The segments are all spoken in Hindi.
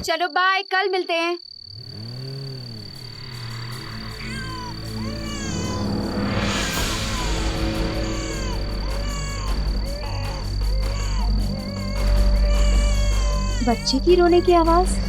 चलो बाय, कल मिलते हैं। बच्चे की रोने की आवाज।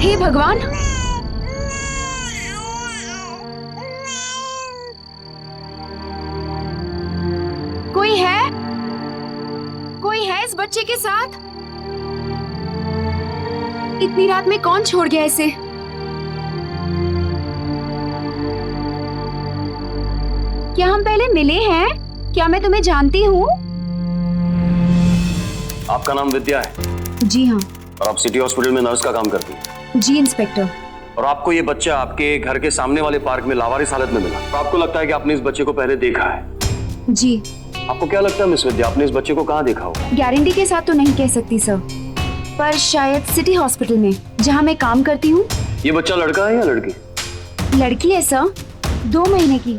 हे भगवान, कोई है? कोई है इस बच्चे के साथ? इतनी रात में कौन छोड़ गया इसे? क्या हम पहले मिले हैं? क्या मैं तुम्हें जानती हूँ? आपका नाम विद्या है? जी हाँ। और आप सिटी हॉस्पिटल में नर्स का काम करती हैं? जी इंस्पेक्टर। और आपको ये बच्चा आपके घर के सामने वाले पार्क में लावारिस हालत में मिला, तो आपको लगता है कि आपने इस बच्चे को पहले देखा है? जी। आपको क्या लगता है मिस विद्या, आपने इस बच्चे को कहाँ देखा होगा? गारंटी के साथ तो नहीं कह सकती सर, पर शायद सिटी हॉस्पिटल में जहाँ मैं काम करती हूँ। ये बच्चा लड़का है या लड़की? लड़की है सर, 2 महीने की,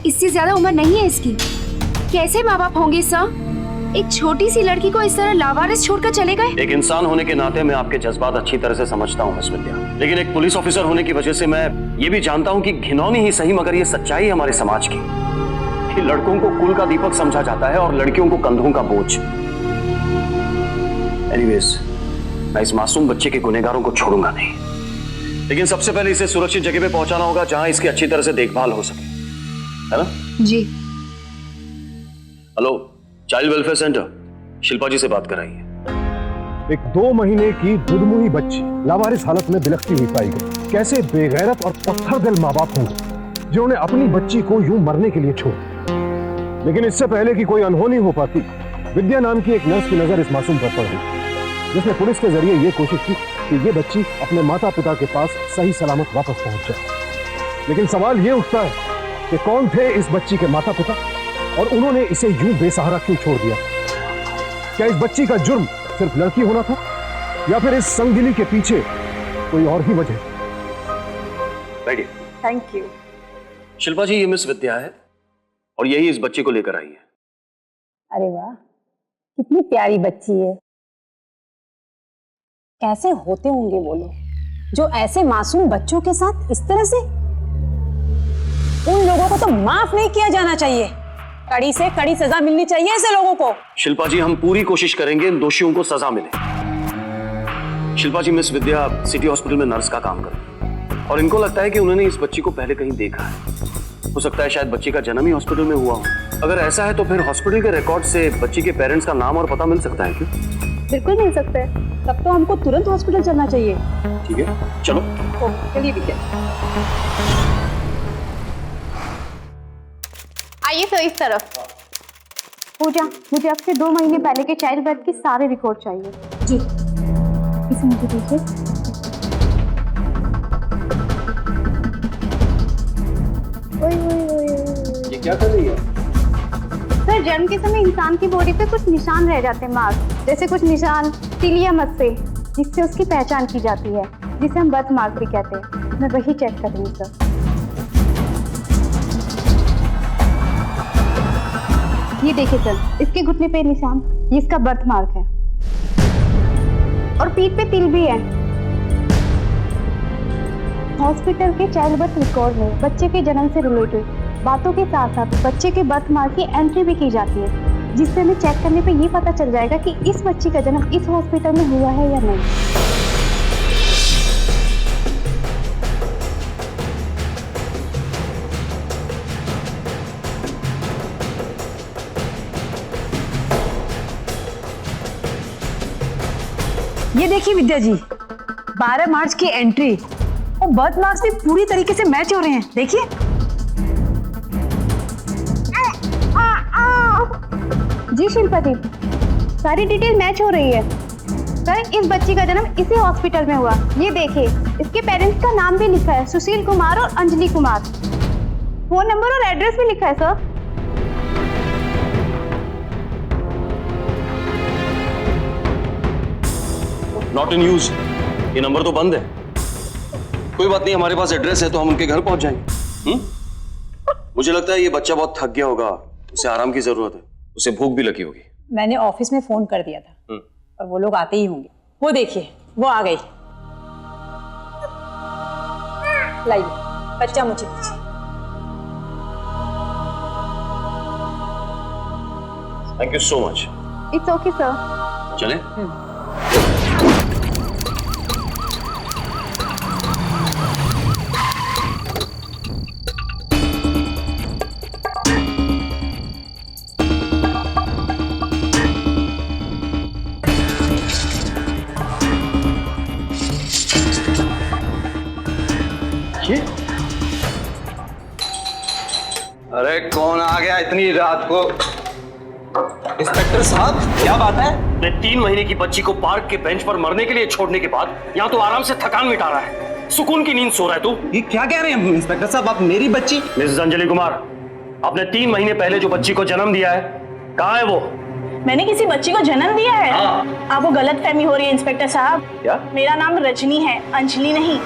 इससे ज्यादा उम्र नहीं है इसकी। कैसे माँ बाप होंगे सर? एक छोटी सी लड़की को इस तरह लावारिस छोड़कर चले गए। एक इंसान होने के नाते मैं आपके जज्बात अच्छी तरह से समझता हूँ मिस विद्या, लेकिन एक पुलिस ऑफिसर होने की वजह से मैं ये भी जानता हूँ कि घिनौनी ही सही मगर ये सच्चाई है हमारे समाज की, कि लड़कों को कुल का दीपक समझा जाता है और लड़कियों को कंधों का बोझ। एनीवेज, मैं इस मासूम बच्चे के गुनहगारों को छोड़ूंगा नहीं, लेकिन सबसे पहले इसे सुरक्षित जगह पे पहुंचाना होगा जहां इसकी अच्छी तरह से देखभाल हो सके, है ना? जी। Hello, child welfare centre, Shilpa ji से बात कराइए। एक 2 महीने की दुधमुही बच्ची लावारिस हालत में बिलखती हुई पाई गई। कैसे बेगैरत और पत्थर दिल माँ बाप होंगे जिन्होंने अपनी बच्ची को यूं मरने के लिए छोड़ दिया। लेकिन इससे पहले कि कोई अनहोनी हो पाती, विद्या नाम की एक नर्स की नजर इस मासूम पर पड़ गई, जिसने पुलिस के जरिए ये कोशिश की कि ये बच्ची अपने माता पिता के पास सही सलामत वापस पहुंच जाए। लेकिन सवाल ये उठता है कि कौन थे इस बच्ची के माता पिता और उन्होंने इसे यूं बेसहारा क्यों छोड़ दिया? क्या इस बच्ची का जुर्म सिर्फ लड़की होना था या फिर इस संगदिली के पीछे कोई और ही वजह? बैठिए। Thank you. शिल्पा जी, ये मिस विद्या है और यही इस बच्चे को लेकर आई है। अरे वाह, कितनी प्यारी बच्ची है। कैसे होते होंगे वो लोग जो ऐसे मासूम बच्चों के साथ इस तरह से? उन लोगों को तो माफ नहीं किया जाना चाहिए, कड़ी से कड़ी सजा मिलनी चाहिए ऐसे लोगों को। शिल्पा जी, हम पूरी कोशिश करेंगे इन दोषियों को सजा मिले। शिल्पा जी, मिस विद्या सिटी हॉस्पिटल में नर्स का काम करती है और इनको लगता है कि उन्होंने इस बच्ची को पहले कहीं देखा है। हो सकता है शायद बच्ची का जन्म ही हॉस्पिटल में हुआ हो। अगर ऐसा है तो फिर हॉस्पिटल के रिकॉर्ड से बच्ची के पेरेंट्स का नाम और पता मिल सकता है क्यों? बिल्कुल मिल सकता है। तब तो हमको तुरंत हॉस्पिटल चलना चाहिए। ठीक है, चलो। चलिए विद्या। आइए सर, इस तरफ। पूजा, मुझे आपसे 2 महीने पहले के चाइल्ड बर्थ की सारे रिकॉर्ड चाहिए। जी। इसे मुझे दीजिए। ये क्या कर रही है? सर, जन्म के समय इंसान की बॉडी पे कुछ निशान रह जाते हैं, मार्क जैसे कुछ निशान तिल या मत से, जिससे उसकी पहचान की जाती है, जिसे हम बर्थ मार्क भी कहते हैं। मैं वही चेक कर रही हूँ सर। ये देखिए सर, इसके घुटने पे निशान, ये इसका बर्थ मार्क है और पीठ पे तिल भी है। हॉस्पिटल के चाइल्ड बर्थ रिकॉर्ड में बच्चे के जन्म से रिलेटेड बातों के साथ साथ बच्चे के बर्थ मार्क की एंट्री भी की जाती है, जिससे हमें चेक करने पे ये पता चल जाएगा कि इस बच्ची का जन्म इस हॉस्पिटल में हुआ है या नहीं। ये देखिए विद्या जी, 12 मार्च की एंट्री और बर्थ मार्क्स भी पूरी तरीके से मैच हो रहे हैं। देखिए। जी शिल्पा दी, सारी डिटेल मैच हो रही है। सर, इस बच्ची का जन्म इसी हॉस्पिटल में हुआ। ये देखिए, इसके पेरेंट्स का नाम भी लिखा है, सुशील कुमार और अंजलि कुमार। फोन नंबर और एड्रेस भी लिखा है सर। नॉट इन यूज, ये नंबर तो बंद है। कोई बात नहीं, हमारे पास एड्रेस है तो हम उनके घर पहुंच जाएंगे। मुझे लगता है ये बच्चा बहुत थक गया होगा, उसे आराम की जरूरत है, उसे भूख भी लगी होगी। मैंने ऑफिस में फोन कर दिया था और वो लोग आते ही होंगे। वो देखिए, वो आ गई। लाइए, बच्चा मुझे दीजिए। Thank you so much. It's okay sir. चलें? ये? अरे कौन आ गया इतनी रात को? इंस्पेक्टर साहब, क्या बात है? मैं 3 महीने की बच्ची को पार्क के बेंच पर मरने के लिए छोड़ने के बाद यहाँ तो आराम से थकान मिटा रहा है, सुकून की नींद सो रहा है तू। ये क्या कह रहे हैं इंस्पेक्टर साहब? आप मेरी बच्ची? मिसेस अंजलि कुमार, आपने 3 महीने पहले जो बच्ची को जन्म दिया है, कहाँ है वो? मैंने किसी बच्ची को जन्म दिया है? हाँ। आपको गलत फहमी हो रही है इंस्पेक्टर साहब। क्या? मेरा नाम रजनी है, अंजलि नहीं।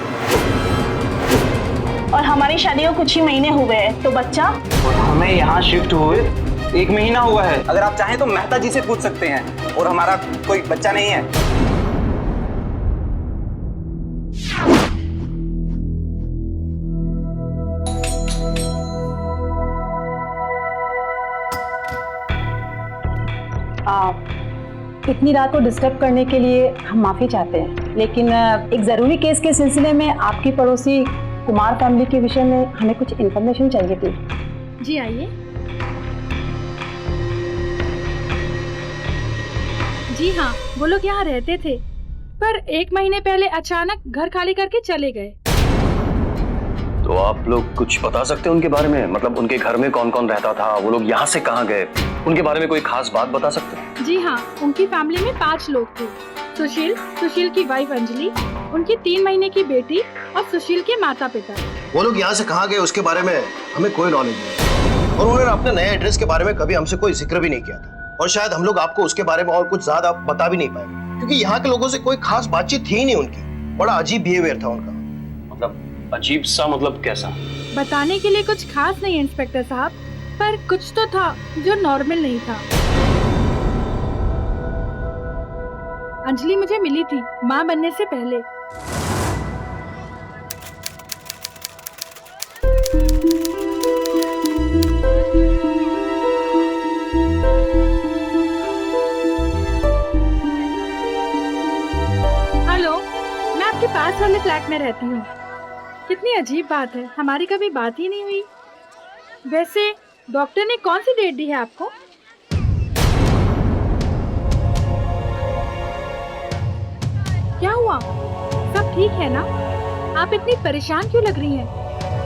और हमारी शादी को कुछ ही महीने हुए हैं, तो बच्चा? हमें यहाँ शिफ्ट हुए 1 महीना हुआ है। अगर आप चाहें तो मेहता जी से पूछ सकते हैं, और हमारा कोई बच्चा नहीं है। इतनी रात को डिस्टर्ब करने के लिए हम माफ़ी चाहते हैं, लेकिन एक ज़रूरी केस के सिलसिले में आपकी पड़ोसी कुमार फैमिली के विषय में हमें कुछ इन्फॉर्मेशन चाहिए थी। जी आइए। जी हाँ, वो लोग यहाँ रहते थे, पर 1 महीने पहले अचानक घर खाली करके चले गए। तो आप लोग कुछ बता सकते हैं उनके बारे में? मतलब उनके घर में कौन कौन रहता था, वो लोग यहाँ से कहाँ गए, उनके बारे में कोई खास बात बता सकते हैं? जी हाँ, उनकी फैमिली में 5 लोग थे। सुशील की वाइफ अंजलि, उनकी 3 महीने की बेटी और सुशील के माता पिता। वो लोग यहाँ से कहाँ गए उसके बारे में हमें कोई नॉलेज नहीं, और उन्होंने अपने नए एड्रेस के बारे में कभी हमसे कोई जिक्र भी नहीं किया था, और शायद हम लोग आपको उसके बारे में और कुछ ज्यादा बता भी नहीं पाए, क्योंकि यहाँ के लोगों से कोई खास बातचीत थी नहीं उनकी। बड़ा अजीब बिहेवियर था उनका। मतलब अजीब सा मतलब कैसा? बताने के लिए कुछ खास नहीं इंस्पेक्टर साहब, पर कुछ तो था जो नॉर्मल नहीं था। अंजलि मुझे मिली थी माँ बनने से पहले। हेलो, मैं आपके पास वाले फ्लैट में रहती हूँ। कितनी अजीब बात है, हमारी कभी बात ही नहीं हुई। वैसे डॉक्टर ने कौन सी डेट दी है आपको? क्या हुआ? सब ठीक है ना? आप इतनी परेशान क्यों लग रही हैं?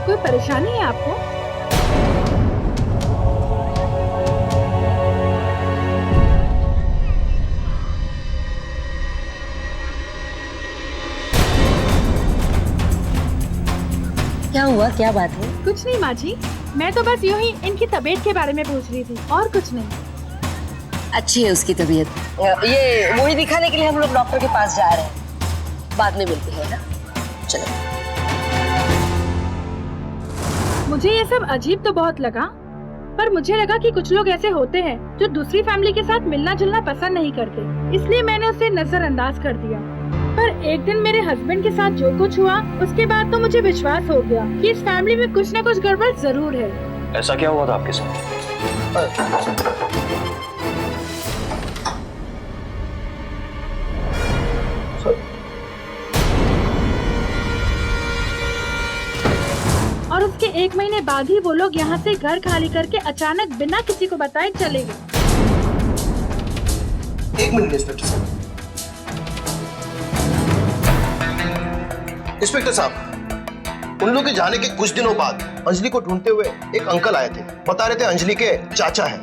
कोई परेशानी है आपको? क्या हुआ, क्या बात है? कुछ नहीं माँ जी, मैं तो बस यूं ही इनकी तबीयत के बारे में पूछ रही थी, और कुछ नहीं। अच्छी है उसकी तबीयत। ये वही दिखाने के लिए हम लोग डॉक्टर के पास जा रहे हैं, बाद में मिलते हैं ना। चलो। मुझे ये सब अजीब तो बहुत लगा, पर मुझे लगा कि कुछ लोग ऐसे होते हैं जो दूसरी फैमिली के साथ मिलना जुलना पसंद नहीं करते, इसलिए मैंने उसे नजरअंदाज कर दिया। पर एक दिन मेरे हस्बैंड के साथ जो कुछ हुआ, उसके बाद तो मुझे विश्वास हो गया कि इस फैमिली में कुछ न कुछ गड़बड़ जरूर है। ऐसा क्या हुआ था आपके साथ? और उसके 1 महीने बाद ही वो लोग यहाँ से घर खाली करके अचानक बिना किसी को बताए चले गए। 1 मिनट इंस्पेक्टर साहब। इंस्पेक्टर साहब, उन लोगों के जाने के कुछ दिनों बाद अंजलि को ढूंढते हुए एक अंकल आए थे, बता रहे थे अंजलि के चाचा हैं।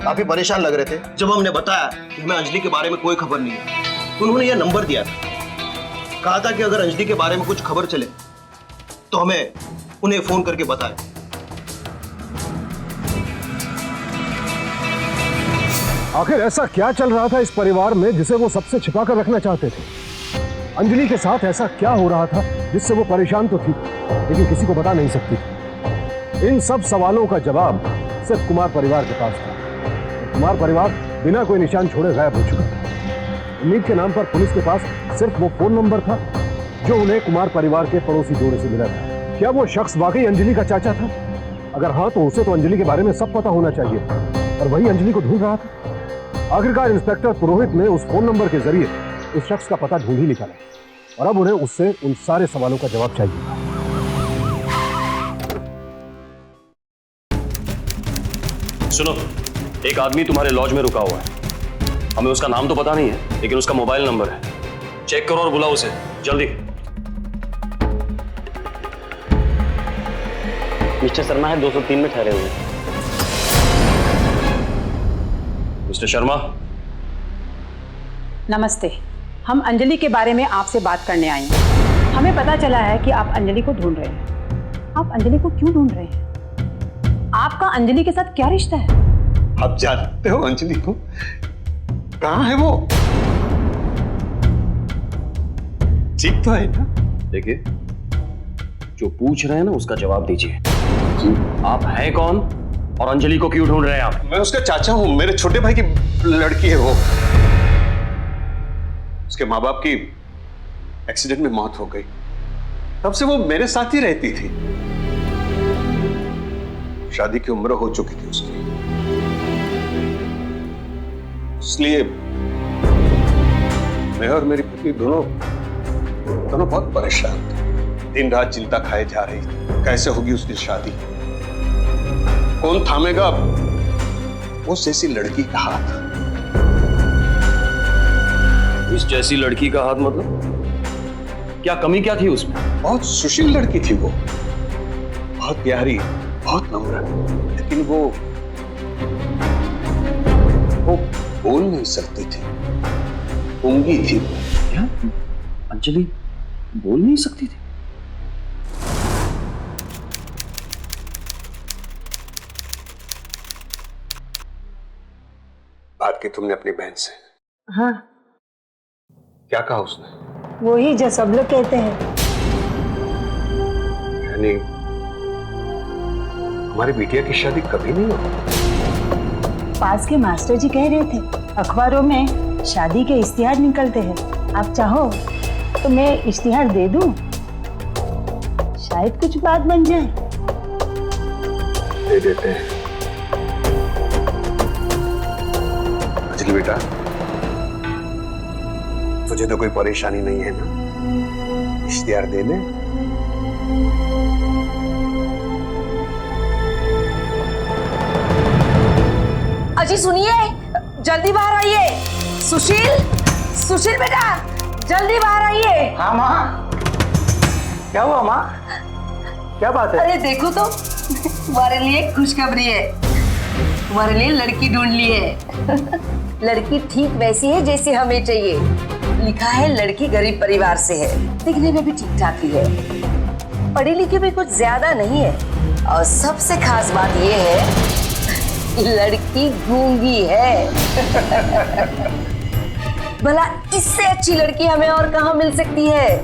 काफी परेशान लग रहे थे जब हमने बताया कि हमें अंजलि के बारे में कोई खबर नहीं है। तो उन्होंने यह नंबर दिया था, कहा था कि अगर अंजलि के बारे में कुछ खबर चले तो हमें उन्हें फोन करके बताएं। आखिर ऐसा क्या चल रहा था इस परिवार में जिसे वो सबसे छिपा कर रखना चाहते थे? अंजलि के साथ ऐसा क्या हो रहा था जिससे वो परेशान तो थी लेकिन किसी को बता नहीं सकती थी? इन सब सवालों का जवाब सिर्फ कुमार परिवार के पास था। कुमार परिवार बिना कोई निशान छोड़े गायब हो चुका था। उम्मीद के नाम पर पुलिस के पास सिर्फ वो फोन नंबर था जो उन्हें कुमार परिवार के पड़ोसी जोड़े से मिला था। क्या वो शख्स वाकई अंजलि का चाचा था? अगर हाँ तो उसे तो अंजलि के बारे में सब पता होना चाहिए और वही अंजलि को ढूंढ रहा था। आखिरकार इंस्पेक्टर पुरोहित ने उस फोन नंबर के जरिए उस शख्स का पता ढूंढ ही निकाला और अब उन्हें उससे उन सारे सवालों का जवाब चाहिए। सुनो, एक आदमी तुम्हारे लॉज में रुका हुआ है। हमें उसका नाम तो पता नहीं है लेकिन उसका मोबाइल नंबर है। चेक करो और बुलाओ उसे जल्दी। मिस्टर शर्मा है 203 में ठहरे हुए। मिस्टर शर्मा। नमस्ते, हम अंजलि के बारे में आपसे बात करने आए हैं। हमें पता चला है कि आप अंजलि को ढूंढ रहे हैं। आप अंजलि को क्यों ढूंढ रहे हैं? आपका अंजलि के साथ क्या रिश्ता है? आप जानते हो अंजलि को? कहाँ है वो? ठीक तो है ना? देखिए, जो पूछ रहे हैं ना उसका जवाब दीजिए। आप हैं कौन और अंजलि को क्यों ढूंढ रहे हैं आप? मैं उसका चाचा हूं, मेरे छोटे भाई की लड़की है वो। उसके माँ बाप की एक्सीडेंट में मौत हो गई, तब से वो मेरे साथ ही रहती थी। शादी की उम्र हो चुकी थी उसकी, इसलिए मैं और मेरी पत्नी दोनों बहुत परेशान थे। दिन रात चिंता खाए जा रही थी, कैसे होगी उसकी शादी, कौन थामेगा उस जैसी लड़की का हाथ। इस जैसी लड़की का हाथ मतलब? क्या कमी क्या थी उसमें? बहुत सुशील लड़की थी वो, बहुत प्यारी, बहुत नम्र, लेकिन वो बोल नहीं सकती थी, गूंगी थी। क्या अंजलि बोल नहीं सकती थी? बात की तुमने अपनी बहन से? हाँ, क्या कहा उसने? वही जो सब लोग कहते हैं। यानी हमारी बिटिया की शादी कभी नहीं होगी? पास के मास्टर जी कह रहे थे, अखबारों में शादी के इश्तिहार निकलते हैं। आप चाहो तो मैं इश्तिहार दे दूं, शायद कुछ बात बन जाए। दे देते हैं। अंजलि बेटा, तुझे तो कोई परेशानी नहीं है ना इश्तिहार देने? अजी सुनिए, जल्दी बाहर आइए। सुशील बेटा, जल्दी बाहर आइए। हाँ माँ, क्या हुआ माँ? क्या बात है? अरे देखो तो, तुम्हारे लिए खुशखबरी है। तुम्हारे लिए लड़की ढूंढ ली है। लड़की ठीक वैसी है जैसी हमें चाहिए। लिखा है लड़की गरीब परिवार से है, दिखने में भी ठीक ठाक ही है, पढ़ी लिखी भी कुछ ज्यादा नहीं है, और सबसे खास बात ये है लड़की गूंगी है। भला इससे अच्छी लड़की हमें और कहाँ मिल सकती है?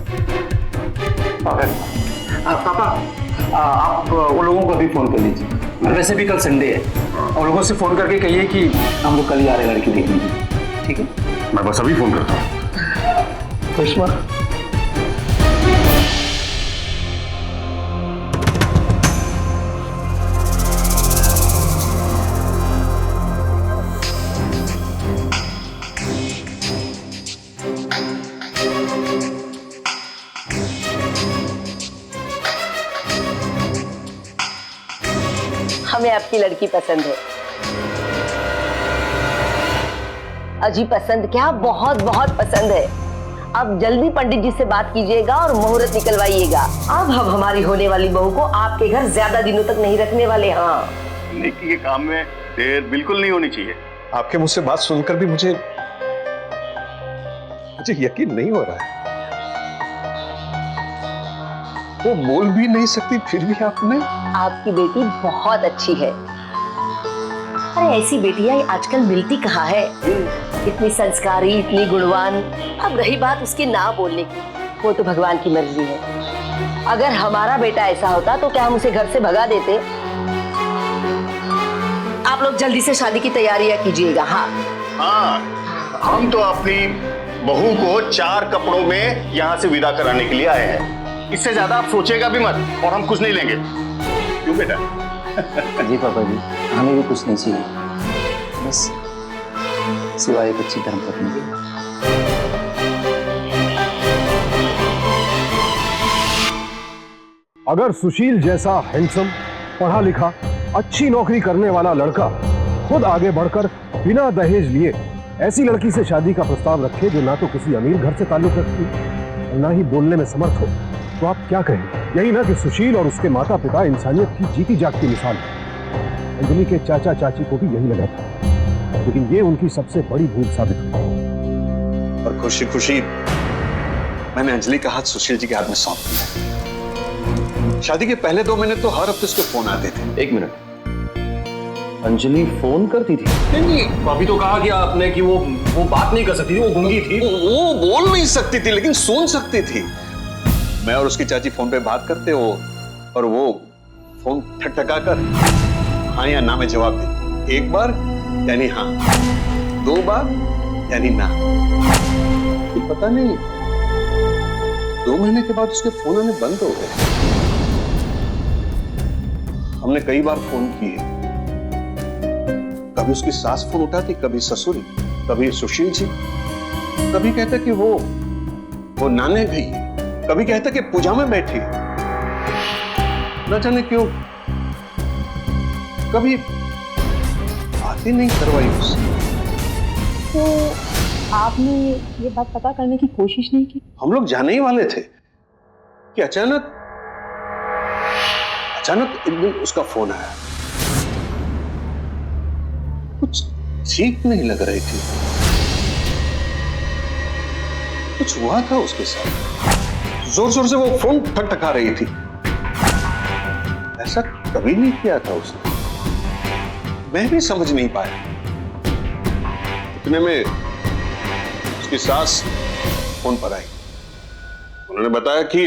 पापा, आप उन लोगों को भी फोन कर लीजिए। वैसे भी कल संडे है, उन लोगों से फोन करके कहिए कि हम लोग कल ही आ रहे हैं लड़की देखने के लिए। ठीक है? मैं बस अभी फोन करता हूँ। सुषमा, हमें आपकी लड़की पसंद है। अजी पसंद क्या, बहुत बहुत पसंद है। आप जल्दी पंडित जी से बात कीजिएगा और मुहूर्त निकलवाइएगा। अब हम हमारी होने वाली बहू को आपके घर ज्यादा दिनों तक नहीं रखने वाले। हाँ, नेकी के काम में देर बिल्कुल नहीं होनी चाहिए। आपके मुझसे बात सुनकर भी मुझे मुझे यकीन नहीं हो रहा है। वो बोल भी नहीं सकती फिर भी आपने। आपकी बेटी बहुत अच्छी है। अरे ऐसी बेटियां आजकल मिलती कहाँ है। इतनी संस्कारी, इतनी गुणवान। अब रही बात उसके ना बोलने की, वो तो भगवान की मर्जी है। अगर हमारा बेटा ऐसा होता तो क्या हम उसे घर से भगा देते। आप लोग जल्दी से शादी की तैयारियां कीजिएगा। हाँ हाँ, हम तो अपनी बहू को 4 कपड़ों में यहाँ से विदा कराने के लिए आए हैं। इससे ज्यादा आप सोचेगा भी मत और हम कुछ नहीं लेंगे। क्यों बेटा? जी पापा जी, हमें भी कुछ नहीं चाहिए, बस सिवाय एक अच्छी धर्मपत्नी के। अगर सुशील जैसा हैंडसम, पढ़ा लिखा, अच्छी नौकरी करने वाला लड़का खुद आगे बढ़कर बिना दहेज लिए ऐसी लड़की से शादी का प्रस्ताव रखे जो ना तो किसी अमीर घर से ताल्लुक रखती और ना ही बोलने में समर्थ हो, तो आप क्या कहेंगे? यही ना कि सुशील और उसके माता पिता इंसानियत की जीती जागती मिसाल है। अंजलि के चाचा चाची को भी यही लगा था, लेकिन ये उनकी सबसे बड़ी भूल साबित हुई। और खुशी खुशी मैंने अंजलि का हाथ सुशील जी के हाथ में सौंप दिया। शादी के पहले 2 महीने तो हर हफ्ते उसके फोन आते थे। 1 मिनट, अंजलि फोन करती थी? नहीं, अभी तो कहा कि आपने कि वो बात नहीं कर सकती थी, वो गूंगी थी। वो बोल नहीं सकती थी लेकिन सुन सकती थी। मैं और उसकी चाची फोन पे बात करते हो और वो फोन ठकठका कर हाँ या ना में जवाब देती। 1 बार यानी हाँ, 2 बार यानी ना। तो पता नहीं 2 महीने के बाद उसके फोन आने बंद हो गए। हमने कई बार फोन किए, कभी उसकी सास फोन उठाती, कभी ससुरी, कभी सुशील जी। कभी कहता कि वो नाने गई, कभी कहता कि पूजा में बैठी। न जाने क्यों कभी बातें नहीं करवाई उससे। तो आपने ये बात पता करने की कोशिश नहीं की? हम लोग जाने ही वाले थे कि अचानक एक दिन उसका फोन आया। कुछ ठीक नहीं लग रही थी, कुछ हुआ था उसके साथ। जोर जोर से वो फोन ठकठका रही थी। ऐसा कभी नहीं किया था उसने। मैं भी समझ नहीं पाया। इतने में उसकी सास फोन पर आई। उन्होंने बताया कि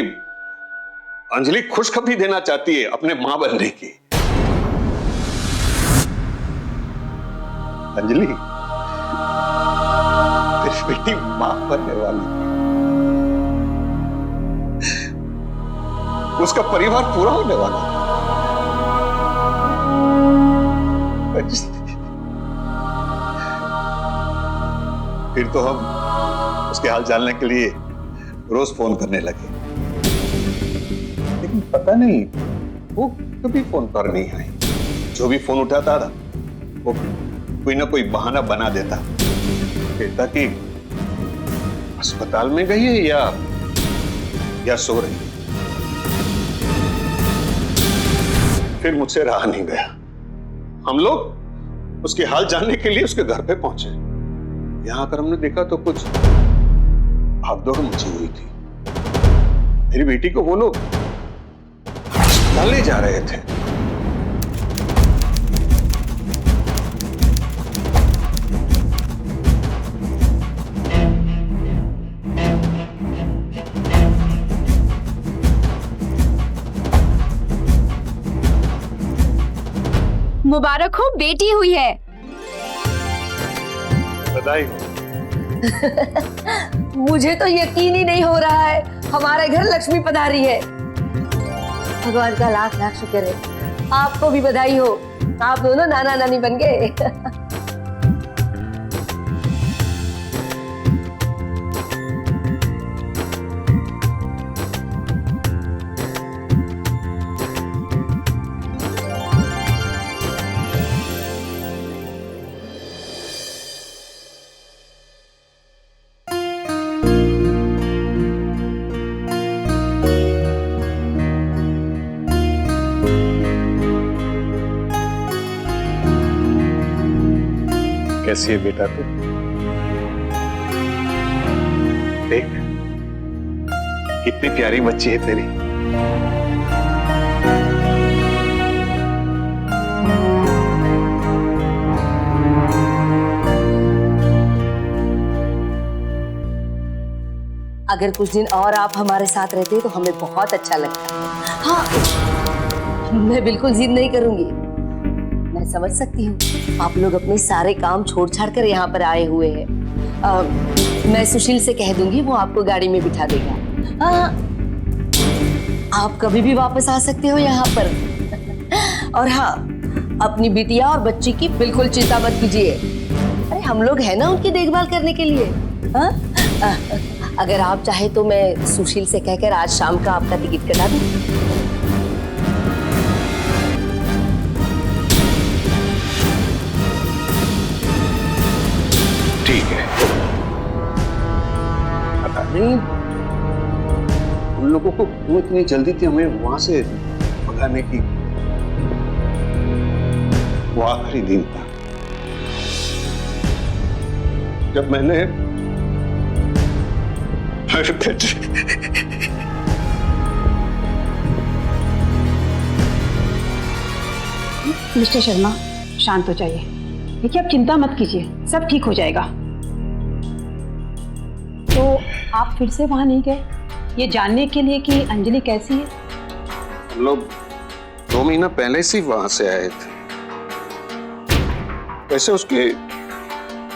अंजलि खुशखबरी देना चाहती है अपने मां बनने की। अंजलि तेरी बेटी मां बनने वाली, उसका परिवार पूरा होने वाला। फिर तो हम उसके हाल जानने के लिए रोज फोन करने लगे, लेकिन पता नहीं वो कभी फोन पर नहीं आई। जो भी फोन उठाता था वो कोई ना कोई बहाना बना देता, कहता कि अस्पताल में गई है या सो रही। फिर मुझसे रहा नहीं गया। हम लोग उसके हाल जानने के लिए उसके घर पे पहुंचे। यहां आकर हमने देखा तो कुछ भागदौड़ मची हुई थी। मेरी बेटी को वो लोग अस्पताल ले जा रहे थे। मुबारक हो, बेटी हुई है। बधाई हो। मुझे तो यकीन ही नहीं हो रहा है, हमारे घर लक्ष्मी पधारी है। भगवान का लाख लाख शुक्र है। आपको भी बधाई हो, आप दोनों नाना नानी बन गए। कैसी है बेटा तू? देख कितनी प्यारी बच्ची है तेरी। अगर कुछ दिन और आप हमारे साथ रहते तो हमें बहुत अच्छा लगता। हाँ, मैं बिल्कुल जिद नहीं करूंगी। मैं समझ सकती हूँ आप लोग अपने सारे काम छोड़ छाड़ कर यहाँ पर आए हुए हैं। मैं सुशील से कह दूंगी, वो आपको गाड़ी में बिठा देगा। हाँ, आप कभी भी वापस आ सकते हो यहाँ पर। और हाँ, अपनी बिटिया और बच्ची की बिल्कुल चिंता मत कीजिए। अरे हम लोग हैं ना उनकी देखभाल करने के लिए। हाँ? अगर आप चाहे तो मैं सुशील से कहकर आज शाम का आपका टिकट कटा दूं। ठीक है। पता नहीं उन लोगों को क्यों इतनी जल्दी थी हमें वहां से भगाने की। वो आखिरी दिन था जब मैंने मिस्टर शर्मा, शांत हो जाइए। देखिए, आप चिंता मत कीजिए, सब ठीक हो जाएगा। तो आप फिर से वहां नहीं गए ये जानने के लिए कि अंजलि कैसी है? हम लोग 2 महीना पहले से वहां से आए थे। वैसे उसके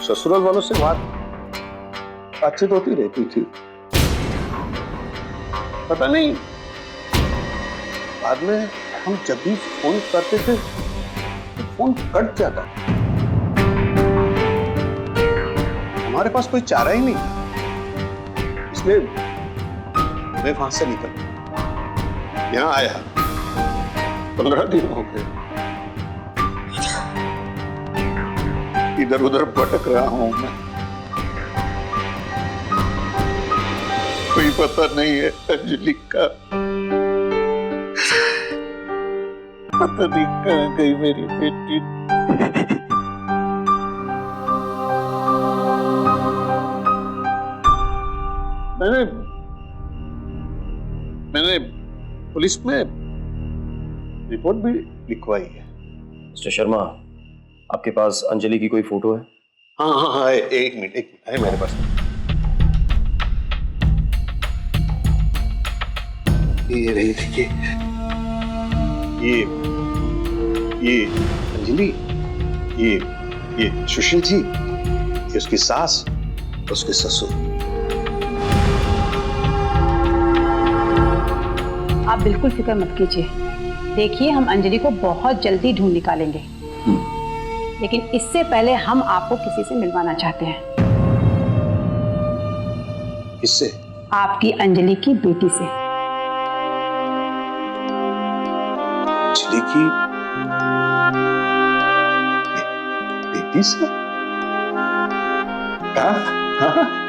ससुराल वालों से बातचीत होती रहती थी। पता नहीं बाद में हम जब भी फोन करते थे तो फोन कट जाता। हमारे पास कोई चारा ही नहीं था, इसलिए मैं वहां से निकल यहाँ आया। 15 दिन हो गए, इधर उधर भटक रहा हूं मैं। कोई पता नहीं है अंजलि का, पता नहीं कहाँ गई मेरी बेटी। मैंने पुलिस में रिपोर्ट भी लिखवाई है। मिस्टर शर्मा, आपके पास अंजलि की कोई फोटो है? हाँ, एक मिनट है मेरे पास। ये रही, देखिए, ये अंजलि, ये सुशील जी, ये उसकी सास, उसके ससुर। आप बिल्कुल फिक्र मत कीजिए। देखिए, हम अंजलि को बहुत जल्दी ढूंढ निकालेंगे, लेकिन इससे पहले हम आपको किसी से मिलवाना चाहते हैं। किससे? आपकी अंजलि की बेटी से। अंजलि की बेटी से? हाँ,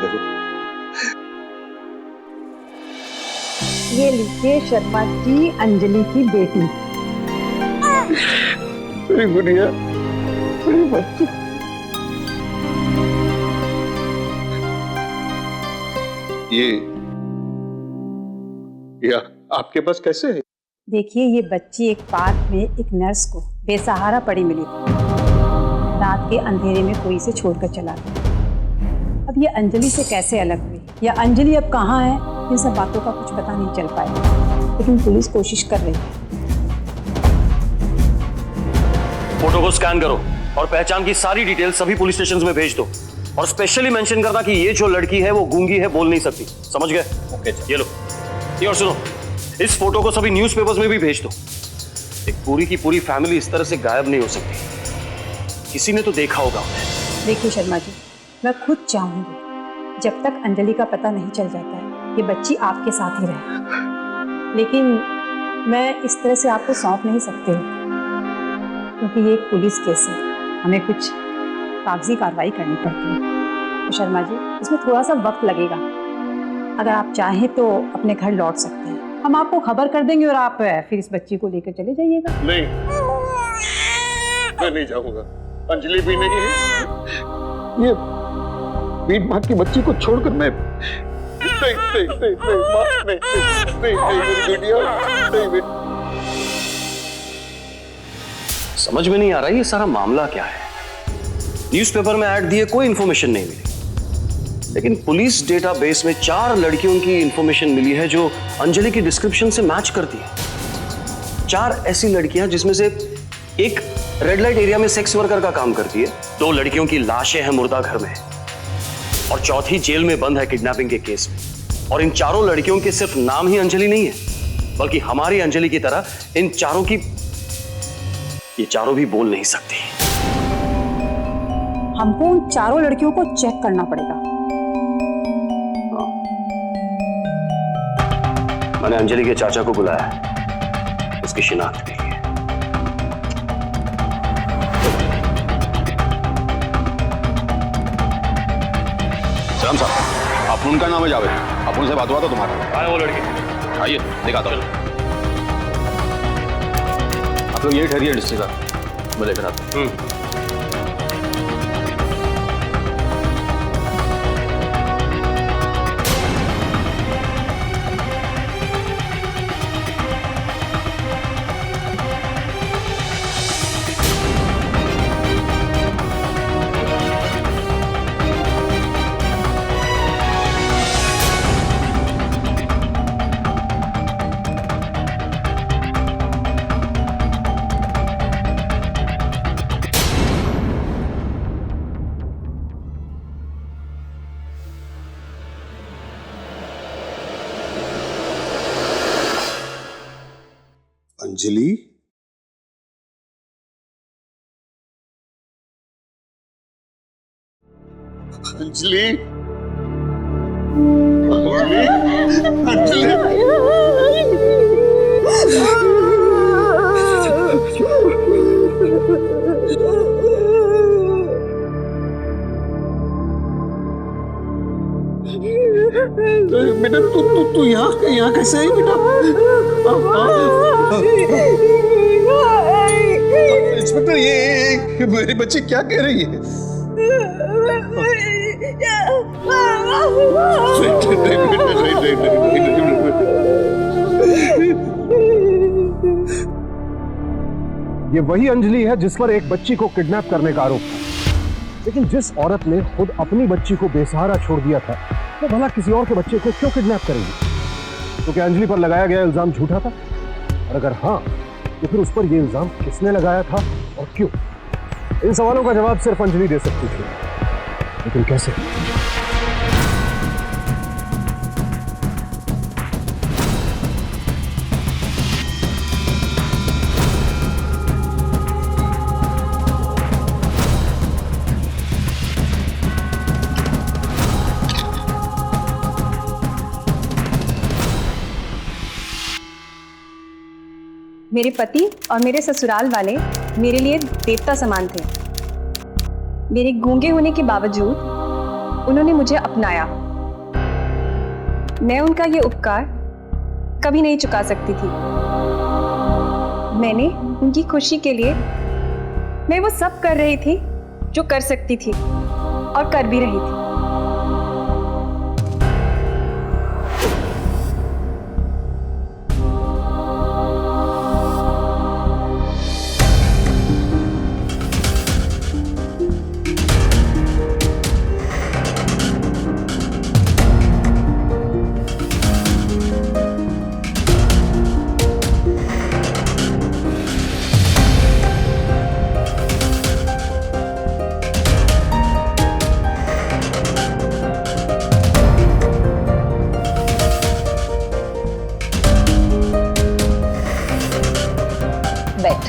देखो। ये लीजिए शर्मा जी, अंजलि की बेटी। मेरी गुड़िया, मेरी बच्ची। ये आपके पास कैसे है? देखिए, ये बच्ची एक पार्क में एक नर्स को बेसहारा पड़ी मिली थी। रात के अंधेरे में कोई इसे छोड़कर चला गया। अब ये अंजलि से कैसे अलग हुई या अंजलि अब कहाँ है, इन सब बातों का कुछ पता नहीं चल पाया, लेकिन पुलिस कोशिश कर रही है। फोटो को स्कैन करो और पहचान की सारी डिटेल सभी पुलिस स्टेशन में भेज दो, और स्पेशली मेंशन करना कि ये जो लड़की है वो गूंगी है, बोल नहीं सकती। समझ गए? ओके, ये लो। ये और सुनो, इस फोटो को सभी न्यूज़पेपर्स में भी भेज दो। एक पूरी की पूरी फैमिली इस तरह से गायब नहीं हो सकती, किसी ने तो देखा होगा। देखिए शर्मा जी, मैं खुद चाहूंगी जब तक अंजलि का पता नहीं चल जाता है ये बच्ची आपके साथ ही रहे, लेकिन मैं इस तरह से आपको सौंप नहीं सकती हूँ, क्योंकि ये एक पुलिस केस है, हमें कुछ कागजी कार्रवाई करनी पड़ती है। तो शर्मा जी, इसमें थोड़ा सा वक्त लगेगा। अगर आप चाहें तो अपने घर लौट सकते हैं, हम आपको खबर कर देंगे और आप फिर इस बच्ची को लेकर चले जाइएगा। नहीं, मैं नहीं जाऊंगा। अंजलि भी नहीं, ये बीट माँ की बच्ची को छोड़कर मैं मेरी बेटिया, नहीं। समझ में नहीं आ रहा ये सारा मामला क्या है। न्यूज़पेपर में ऐड दिए कोई इंफॉर्मेशन नहीं मिली, लेकिन पुलिस डेटाबेस में 4 लड़कियों की इंफॉर्मेशन मिली है जो अंजलि की डिस्क्रिप्शन से मैच करती है। 4 ऐसी लड़कियां जिसमें से एक रेड लाइट एरिया में सेक्स वर्कर का काम करती है, 2 लड़कियों की लाशें हैं मुर्दा घर में, और चौथी जेल में बंद है किडनैपिंग के केस में। और इन 4 लड़कियों के सिर्फ नाम ही अंजलि नहीं है, बल्कि हमारी अंजलि की तरह इन चारों की ये चारों भी बोल नहीं सकती। हमको उन चारों लड़कियों को चेक करना पड़ेगा। मैंने अंजलि के चाचा को बुलाया है उसकी शिनाख्त के लिए। सलाम साहब, आप उनका नाम है जावेद, आप उनसे बात हुआ था तुम्हारा? आए वो लड़की, आइए दिखाता हूँ। आप लोग यही ठहरिए डिस्ट्रिक्ट, मैं लेकर आता हूँ। अंजलि, अंजलि, अंजलि, बेटा तू यहाँ कैसे आई बेटा? इंस्पेक्टर, ये मेरी बच्ची क्या कह रही है? ये वही अंजलि है जिस पर एक बच्ची को किडनैप करने का आरोप था। लेकिन जिस औरत ने खुद अपनी बच्ची को बेसहारा छोड़ दिया था, वो भला किसी और के बच्चे को क्यों किडनैप करेगी? तो क्या अंजलि पर लगाया गया इल्जाम झूठा था? और अगर हाँ, तो फिर उस पर यह इल्जाम किसने लगाया था और क्यों? इन सवालों का जवाब सिर्फ अंजलि दे सकती थी, लेकिन कैसे? मेरे पति और मेरे ससुराल वाले मेरे लिए देवता समान थे। मेरे गूंगे होने के बावजूद उन्होंने मुझे अपनाया। मैं उनका ये उपकार कभी नहीं चुका सकती थी। मैंने उनकी खुशी के लिए मैं वो सब कर रही थी जो कर सकती थी और कर भी रही थी। बैठ,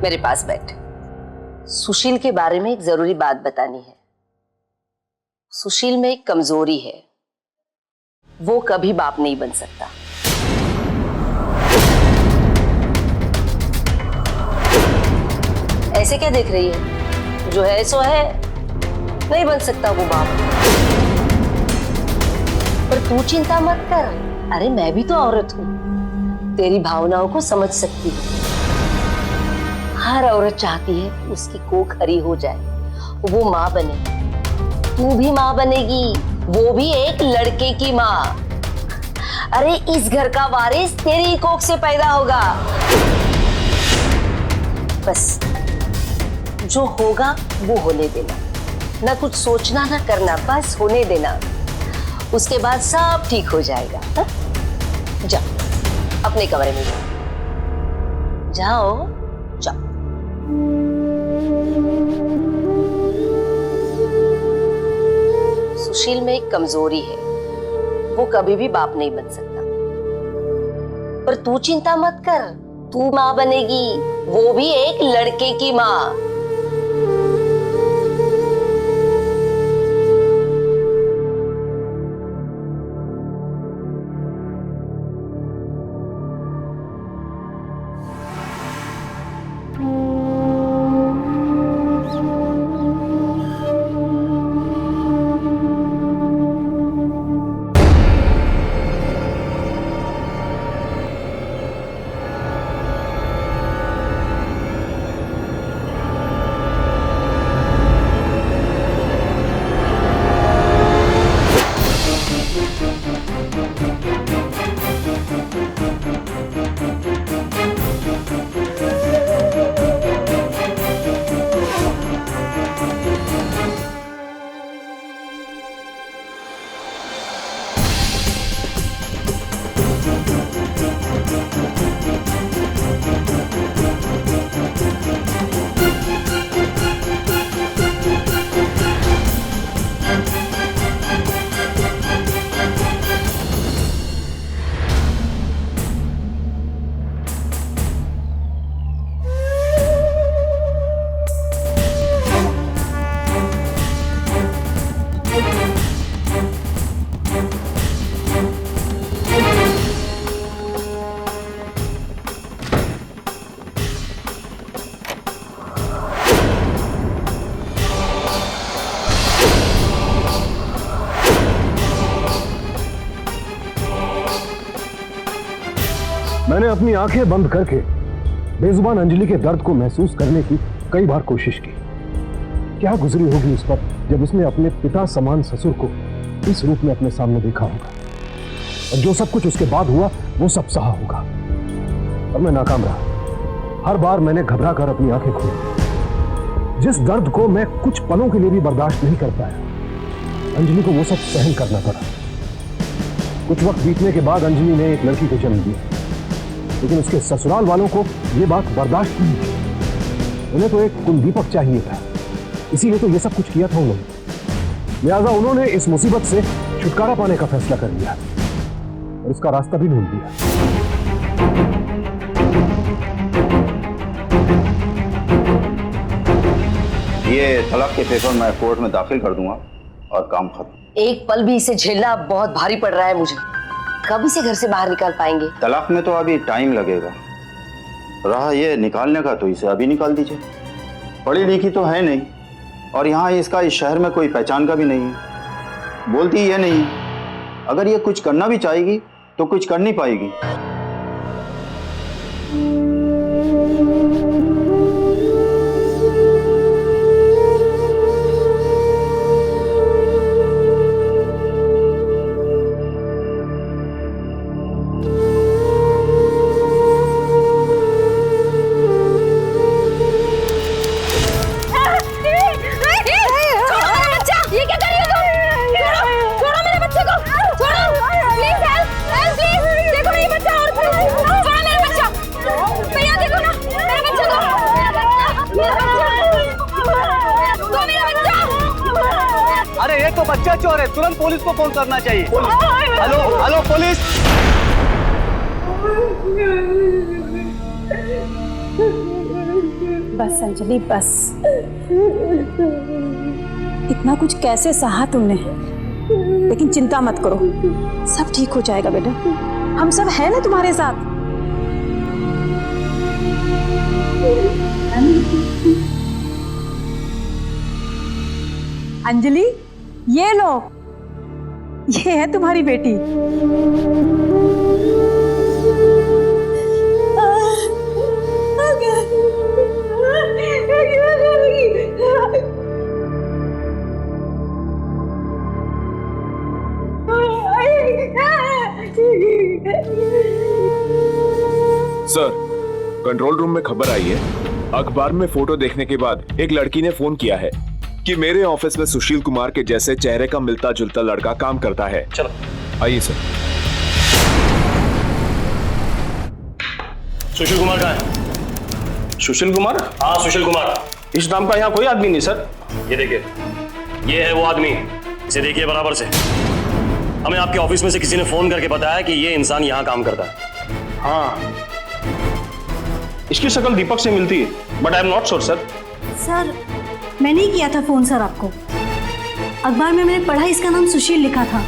मेरे पास बैठ। सुशील के बारे में एक जरूरी बात बतानी है। सुशील में एक कमजोरी है, वो कभी बाप नहीं बन सकता। ऐसे क्या देख रही है? जो है सो है, नहीं बन सकता वो बाप। पर तू चिंता मत कर, अरे मैं भी तो औरत हूं, तेरी भावनाओं को समझ सकती हूँ। हर औरत चाहती है उसकी कोख हरी हो जाए, वो माँ बने। तू भी माँ बनेगी, वो भी एक लड़के की माँ। अरे इस घर का वारिस तेरी ही कोख से पैदा होगा। बस जो होगा वो होने देना, ना कुछ सोचना ना करना, बस होने देना। उसके बाद सब ठीक हो जाएगा। हा? जाओ अपने कमरे में जाओ, जाओ। सुशील में एक कमजोरी है, वो कभी भी बाप नहीं बन सकता। पर तू चिंता मत कर, तू माँ बनेगी, वो भी एक लड़के की माँ। मैंने अपनी आंखें बंद करके बेजुबान अंजलि के दर्द को महसूस करने की कई बार कोशिश की। क्या गुजरी होगी उस पर जब उसने अपने पिता समान ससुर को इस रूप में अपने सामने देखा होगा, और जो सब कुछ उसके बाद हुआ वो सब सहा होगा। और मैं नाकाम रहा। हर बार मैंने घबरा कर अपनी आंखें खोली। जिस दर्द को मैं कुछ पलों के लिए भी बर्दाश्त नहीं कर पाया, अंजलि को वो सब सहन करना पड़ा। कुछ वक्त बीतने के बाद अंजलि ने एक लड़की को जन्म दिया, लेकिन उसके ससुराल वालों को ये बात बर्दाश्त नहीं थी। उन्हें तो एक कुलदीपक चाहिए था, इसीलिए तो ये सब कुछ किया था उन्होंने। लिहाजा उन्होंने इस मुसीबत से छुटकारा पाने का फैसला कर लिया और उसका रास्ता भी ढूंढ लिया। ये तलाक के पेपर मैं कोर्ट में दाखिल कर दूंगा और काम खत्म। एक पल भी इसे झेलना बहुत भारी पड़ रहा है मुझे। कब इसे घर से बाहर निकाल पाएंगे? तलाक में तो अभी टाइम लगेगा। रहा ये निकालने का तो इसे अभी निकाल दीजिए। पढ़ी लिखी तो है नहीं, और यहाँ इसका इस शहर में कोई पहचान का भी नहीं है। बोलती ये नहीं, अगर ये कुछ करना भी चाहेगी तो कुछ कर नहीं पाएगी। अरे ये तो बच्चा चोर है, तुरंत पुलिस को फोन करना चाहिए। Hello hello police. बस अंजलि बस। इतना कुछ कैसे सहा तुमने, लेकिन चिंता मत करो, सब ठीक हो जाएगा बेटा। हम सब हैं ना तुम्हारे साथ। अंजलि ये लो, ये है तुम्हारी बेटी। सर, कंट्रोल रूम में खबर आई है, अखबार में फोटो देखने के बाद एक लड़की ने फोन किया है कि मेरे ऑफिस में सुशील कुमार के जैसे चेहरे का मिलता जुलता लड़का काम करता है। चलो आइए सर। सुशील कुमार कहाँ है? सुशील कुमार? हाँ सुशील कुमार। इस नाम का यहाँ कोई आदमी नहीं सर। ये देखिए, ये है वो आदमी, इसे देखिए बराबर से। हमें आपके ऑफिस में से किसी ने फोन करके बताया कि ये इंसान यहाँ काम करता है। हाँ, इसकी शक्ल दीपक से मिलती है, but I am not sure sir. Sir, मैंने ही किया था फोन सर आपको। अखबार में मैंने पढ़ा, इसका नाम सुशील लिखा था,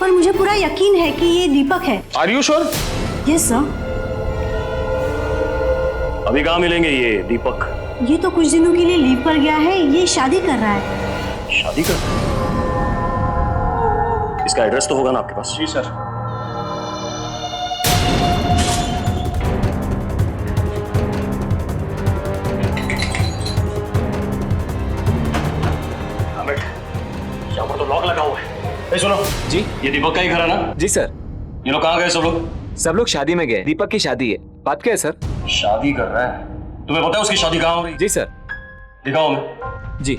पर मुझे पूरा यकीन है कि ये दीपक है। Are you sure? Yes sir. अभी कहाँ मिलेंगे ये दीपक? ये तो कुछ दिनों के लिए लीव पर गया है, ये शादी कर रहा है। शादी कर? इसका एड्रेस तो होगा ना आपके पास? जी सर। यहाँ पर तो लॉक लगा हुआ है। ए सुनो जी, ये दीपक का ही घर है ना? जी सर। ये लोग कहाँ गए सब लोग? सब लोग शादी में गए। दीपक की शादी है। बात क्या है सर? शादी कर रहा है? तुम्हें पता है उसकी शादी कहाँ हो रही? जी सर। दिखाओ हमें। जी।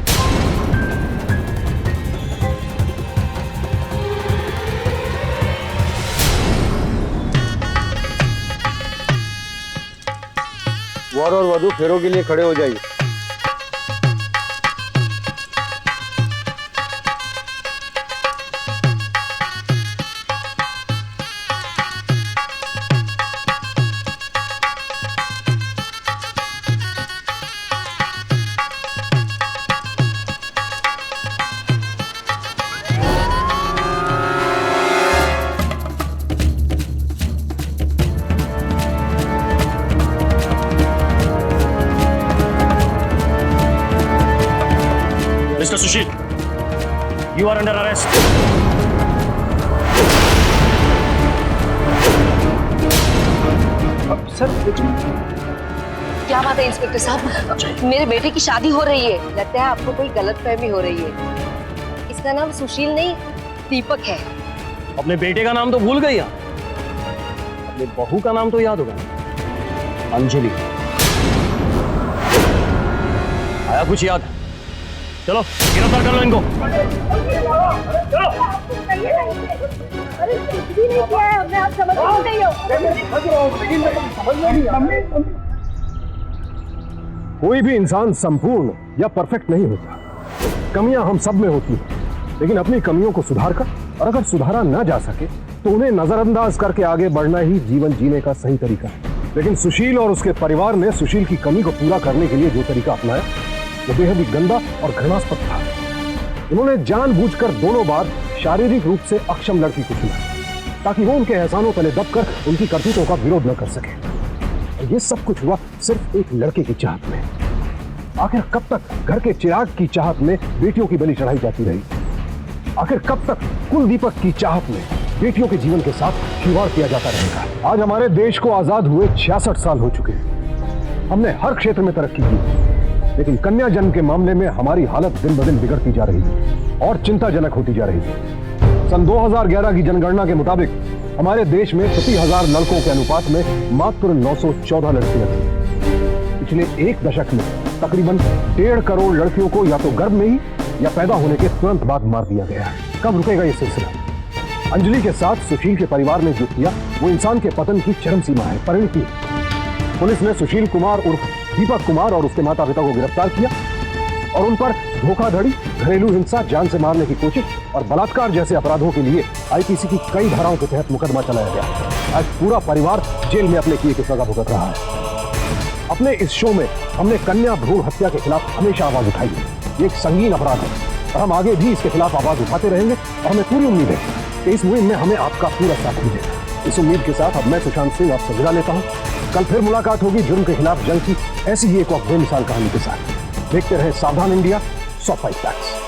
वर और वधू फेरों के लिए खड़े हो जाइए। Mr. Sushil, you are under arrest. Sir, क्या बात है इंस्पेक्टर साहब? मेरे बेटे की शादी हो रही है। लगता है आपको कोई गलतफहमी हो रही है। इसका नाम सुशील नहीं, दीपक है। अपने बेटे का नाम तो भूल गई आप, अपने बहू का नाम तो याद होगा, अंजलि। आया कुछ याद? चलो गिरफ्तार कर लो इनको। कोई भी इंसान संपूर्ण या परफेक्ट नहीं होता। कमियां हम सब में होती हैं, लेकिन अपनी कमियों को सुधार कर, और अगर सुधारा ना जा सके तो उन्हें नजरअंदाज करके आगे बढ़ना ही जीवन जीने का सही तरीका है। लेकिन सुशील और उसके परिवार ने सुशील की कमी को पूरा करने के लिए जो तरीका अपनाया वो बेहद ही गंदा और घृणास्पद था। उन्होंने जानबूझकर दोनों बार शारीरिक रूप से अक्षम लड़की को चुना ताकि वो उनके एहसानों तले दबकर उनकी करतूतों का विरोध न कर सके। और ये सब कुछ हुआ सिर्फ एक लड़के की चाहत में। आखिर कब तक घर के चिराग की चाहत में बेटियों की बलि चढ़ाई जाती रही? आखिर कब तक कुल दीपक की चाहत में बेटियों के जीवन के साथ खिलवाड़ किया जाता रहेगा? आज हमारे देश को आजाद हुए 66 साल हो चुके हैं। हमने हर क्षेत्र में तरक्की की, लेकिन कन्या जन्म के मामले में हमारी हालत दिन ब दिन बिगड़ती जा रही है और चिंताजनक होती जा रही है। सन 2011 की जनगणना के मुताबिक हमारे देश में प्रति 1000 लड़कों के अनुपात में मात्र 914 लड़कियां थी। पिछले एक दशक में तकरीबन 1.5 करोड़ लड़कियों को या तो गर्भ में ही या पैदा होने के तुरंत बाद मार दिया गया है। कब रुकेगा ये सिलसिला? अंजलि के साथ सुशील के परिवार ने जो किया वो इंसान के पतन की चरम सीमा है, परिणति। पुलिस ने सुशील कुमार उर्फ दीपक कुमार और उसके माता पिता को गिरफ्तार किया और उन पर धोखाधड़ी, घरेलू हिंसा, जान से मारने की कोशिश और बलात्कार जैसे अपराधों के लिए आईपीसी की कई धाराओं के तहत मुकदमा चलाया गया। आज पूरा परिवार जेल में अपने किए की सजा भुगत रहा है। अपने इस शो में हमने कन्या भ्रूण हत्या के खिलाफ हमेशा आवाज उठाई है। ये एक संगीन अपराध है और हम आगे भी इसके खिलाफ आवाज उठाते रहेंगे और हमें पूरी उम्मीद है कि इस मुहिम में हमें आपका पूरा साथ मिलेगा। इस उम्मीद के साथ अब मैं सुशांत सिंह आपसे विदा लेता हूँ। कल फिर मुलाकात होगी जुर्म के खिलाफ जंग की ऐसी ही एक और बेमिसाल कहानी के साथ। देखते रहे सावधान इंडिया, 105 फैक्ट्स।